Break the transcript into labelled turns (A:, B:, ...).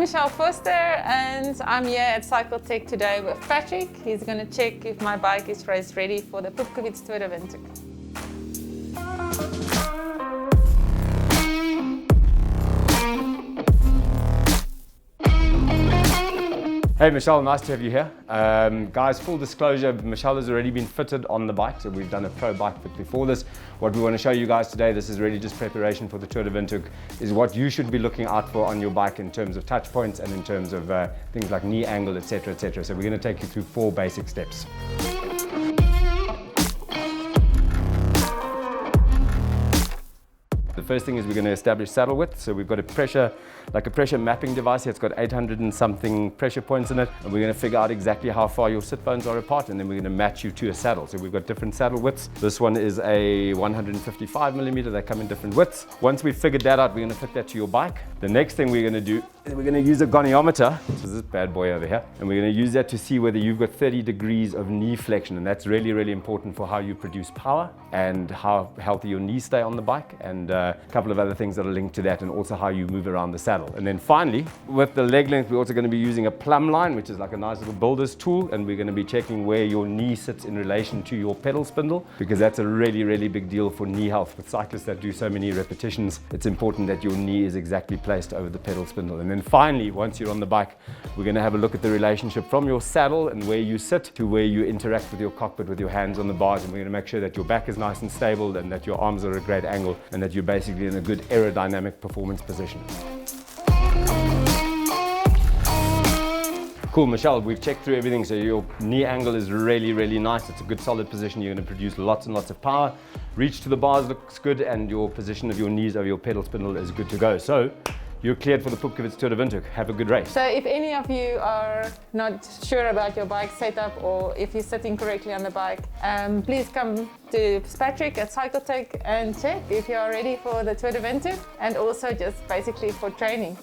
A: Michelle Vorster and I'm here at Cycletec today with Patrick. He's going to check if my bike is race ready for the Pupkewitz Tour de Windhoek.
B: Hey Michelle, nice to have you here. Guys, full disclosure, Michelle has already been fitted on the bike, so we've done a pro bike fit before this. What we want to show you guys today, this is really just preparation for the Tour de Windhoek, is what you should be looking out for on your bike in terms of touch points and in terms of things like knee angle, etc, etc. So we're going to take you through 4 basic steps. The first thing is we're going to establish saddle width. So we've got a pressure mapping device here. It's got 800 and something pressure points in it. And we're going to figure out exactly how far your sit bones are apart. And then we're going to match you to a saddle. So we've got different saddle widths. This one is a 155 millimeter. They come in different widths. Once we've figured that out, we're going to fit that to your bike. The next thing we're going to do is we're going to use a goniometer, which is this bad boy over here. And we're going to use that to see whether you've got 30 degrees of knee flexion. And that's really, really important for how you produce power and how healthy your knees stay on the bike. And a couple of other things that are linked to that, and also how you move around the saddle. And then finally, with the leg length, we're also going to be using a plumb line, which is like a nice little builder's tool, and we're going to be checking where your knee sits in relation to your pedal spindle, because that's a really, really big deal for knee health. With cyclists that do so many repetitions, it's important that your knee is exactly placed over the pedal spindle. And then finally, once you're on the bike, we're going to have a look at the relationship from your saddle and where you sit to where you interact with your cockpit with your hands on the bars, and we're going to make sure that your back is nice and stable and that your arms are at a great angle and that you're basically in a good aerodynamic performance position. Cool, Michelle, we've checked through everything, so your knee angle is really, really nice. It's a good solid position. You're going to produce lots and lots of power. Reach to the bars looks good, and your position of your knees over your pedal spindle is good to go. So you're cleared for the Pupkewitz Tour de Windhoek. Have a good race.
A: So if any of you are not sure about your bike setup, or if you're sitting correctly on the bike, please come to Patrick at Cycletec and check if you are ready for the Tour de Windhoek, and also just basically for training.